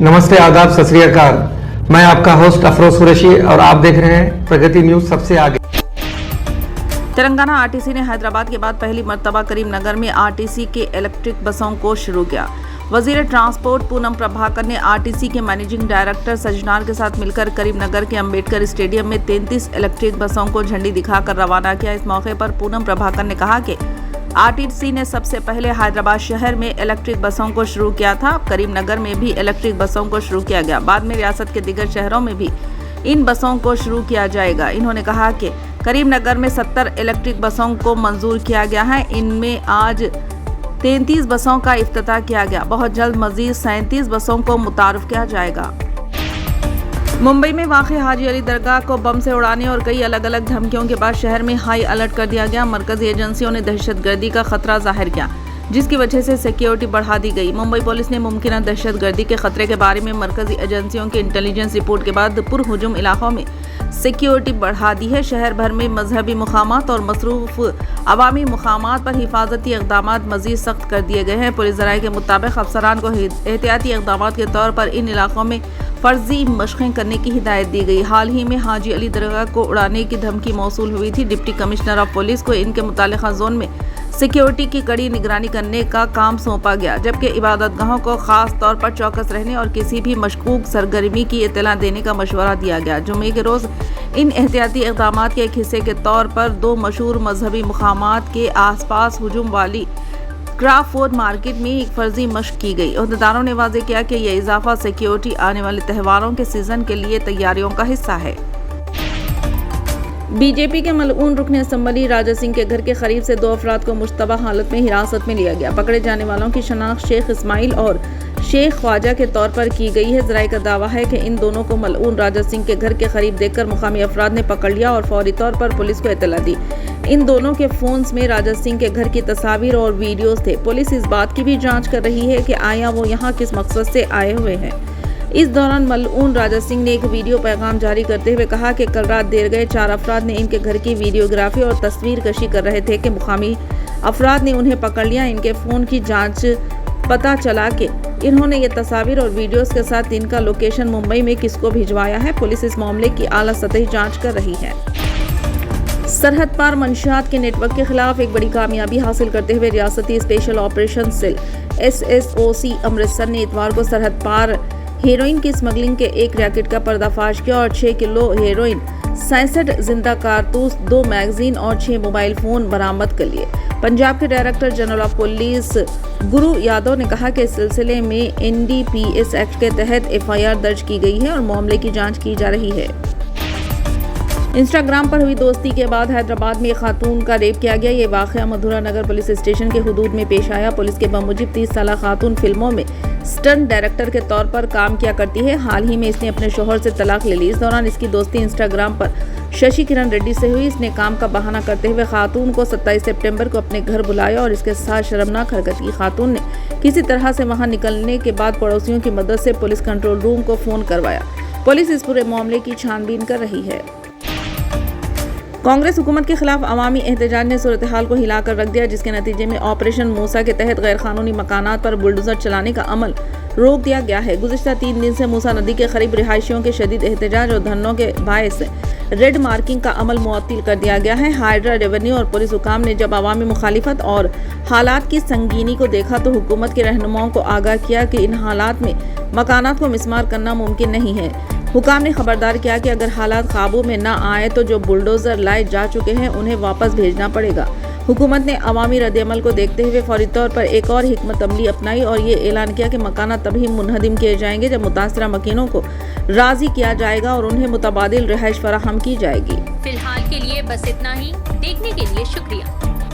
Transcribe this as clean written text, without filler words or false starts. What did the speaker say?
नमस्ते, आदाब, सत श्री अकाल। मैं आपका होस्ट अफरोज कुरैशी और आप देख रहे हैं प्रगति न्यूज सबसे आगे। तेलंगाना आरटीसी ने हैदराबाद के बाद पहली मर्तबा करीमनगर में आरटीसी के इलेक्ट्रिक बसों को शुरू किया। वजीर ट्रांसपोर्ट पूनम प्रभाकर ने आरटीसी के मैनेजिंग डायरेक्टर सजनार के साथ मिलकर करीमनगर के अंबेडकर स्टेडियम में 33 इलेक्ट्रिक बसों को झंडी दिखाकर रवाना किया। इस मौके पर पूनम प्रभाकर ने कहा कि आरटीसी ने सबसे पहले हैदराबाद शहर में इलेक्ट्रिक बसों को शुरू किया था। करीमनगर में भी इलेक्ट्रिक बसों को शुरू किया गया। बाद में रियासत के दीगर शहरों में भी इन बसों को शुरू किया जाएगा। इन्होंने कहा कि करीमनगर में 70 इलेक्ट्रिक बसों को मंजूर किया गया है। इनमें आज 33 बसों का इफ्तिताह किया गया। बहुत जल्द मजीद 37 बसों को मुतारफ किया जाएगा। मुंबई में वाक़ई हाजी अली दरगाह को बम से उड़ाने और कई अलग अलग धमकियों के बाद शहर में हाई अलर्ट कर दिया गया। मरकजी एजेंसियों ने दहशतगर्दी का खतरा जाहिर किया, जिसकी वजह से सिक्योरिटी बढ़ा दी गई। मुंबई पुलिस ने मुमकिन दहशतगर्दी के खतरे के बारे में मरकजी एजेंसियों की इंटेलिजेंस रिपोर्ट के बाद पुरहुजुम इलाकों में सिक्योरिटी बढ़ा दी है। शहर भर में मजहबी मुकामात और मसरूफ अवामी मुकामात पर हिफाजती इक़दाम मजीद सख्त कर दिए गए हैं। पुलिस ज़राए के मुताबिक अफसरान को एहतियाती इक़दाम के तौर पर इन इलाकों में फर्जी मशक़ें करने की हिदायत दी गई। हाल ही में हाजी अली दरगाह को उड़ाने की धमकी मौसूल हुई थी। डिप्टी कमिश्नर ऑफ पुलिस को इनके मुतालिका जोन में सिक्योरिटी की कड़ी निगरानी करने का काम सौंपा गया, जबकि इबादतगाहों को खास तौर पर चौकस रहने और किसी भी मशकूक सरगर्मी की इत्तला देने का मशवरा दिया गया। जुमे के रोज़ इन एहतियाती इक़दाम के एक हिस्से के तौर पर 2 मशहूर मजहबी मुकामात के आसपास हुजूम वाली क्राफोर्ड मार्केट में एक फर्जी मशक की गई। अहदेदारों ने वाज़ेह किया कि यह इजाफा सिक्योरिटी आने वाले त्योहारों के सीजन के लिए तैयारियों का हिस्सा है। बीजेपी के मलऊन रुकन असम्बली राजा सिंह के घर के करीब से 2 अफराद को मुश्तबा हालत में हिरासत में लिया गया। पकड़े जाने वालों की शनाख्त शेख इस्माइल और शेख ख्वाजा के तौर पर की गई है। ज़राए का दावा है कि इन दोनों को मलऊन राजा सिंह के घर के करीब देखकर मुकामी अफराद ने पकड़ लिया और फौरी तौर पर पुलिस को इत्तला दी। इन दोनों के फोन्स में राजा सिंह के घर की तस्वीर और वीडियोस थे। पुलिस इस बात की भी जांच कर रही है कि आया वो यहाँ किस मकसद से आए हुए हैं। इस दौरान मलऊन राजा सिंह ने एक वीडियो पैगाम जारी करते हुए कहा कि कल रात देर गए 4 अफराद ने इनके घर की वीडियोग्राफी और तस्वीर कशी कर रहे थे कि मुकामी अफराद ने उन्हें पकड़ लिया। इनके फ़ोन की जांच पता चला कि इन्होंने ये तस्वीर और वीडियोस के साथ इनका लोकेशन मुंबई में किसको भिजवाया है। पुलिस इस मामले की आला सतही जांच कर रही है। सरहद पार मंशियात के नेटवर्क के खिलाफ एक बड़ी कामयाबी हासिल करते हुए रियासती special operation cell SSOC Amritsar ने इतवार को सरहद पार हेरोइन की स्मगलिंग के एक रैकेट का पर्दाफाश किया और 6 किलो हेरोइन, 67 जिंदा कारतूस, 2 मैगजीन और 6 मोबाइल फोन बरामद कर लिए। पंजाब के डायरेक्टर जनरल ऑफ पुलिस गुरु यादव ने कहा कि इस सिलसिले में NDPS एक्ट के तहत FIR दर्ज की गई है और मामले की जांच की जा रही है। इंस्टाग्राम पर हुई दोस्ती के बाद हैदराबाद में एक खातून का रेप किया गया। ये वाक़या मधुरा नगर पुलिस स्टेशन के हुदूद में पेश आया। पुलिस के बमुजिब 30 साला खातून फिल्मों में स्टंट डायरेक्टर के तौर पर काम किया करती है। हाल ही में इसने अपने शोहर से तलाक ले ली। इस दौरान इसकी दोस्ती इंस्टाग्राम पर शशि किरण रेड्डी से हुई। इसने काम का बहाना करते हुए खातून को 27 सितंबर को अपने घर बुलाया और इसके साथ शर्मनाक हरकत की। खातून ने किसी तरह से वहां निकलने के बाद पड़ोसियों की मदद से पुलिस कंट्रोल रूम को फ़ोन करवाया। पुलिस इस पूरे मामले की छानबीन कर रही है। कांग्रेस हुकूमत के खिलाफ अवामी एहतजाज ने सूरत हाल को हिलाकर रख दिया, जिसके नतीजे में ऑपरेशन मूसा के तहत गैर कानूनी मकानात पर बुलडोजर चलाने का अमल रोक दिया गया है। गुज़िश्ता 3 दिन से मूसा नदी के करीब रिहायशियों के शदीद एहतजाज और धरनों के बायस रेड मार्किंग का अमल मुअत्तिल कर दिया गया है। हाइड्रा, रेवेन्यू और पुलिस हुकाम ने जब अवामी मुखालिफत और हालात की संगीनी को देखा तो हुकूमत के रहनुमाओं को आगाह किया कि इन हालात में मकानात को मिसमार करना मुमकिन नहीं है। हुकाम ने खबरदार किया कि अगर हालात काबू में न आए तो जो बुलडोजर लाए जा चुके हैं उन्हें वापस भेजना पड़ेगा। हुकूमत ने अवामी रद्द-ए-अमल को देखते हुए फौरी तौर पर एक और हिकमत अमली अपनाई और ये ऐलान किया कि मकानात तभी मुनहदिम किए जाएंगे जब मुतासरा मकीनों को राजी किया जाएगा और उन्हें मुतबादिल रिहाइश फराहम की जाएगी। फिलहाल के लिए बस इतना ही। देखने के लिए शुक्रिया।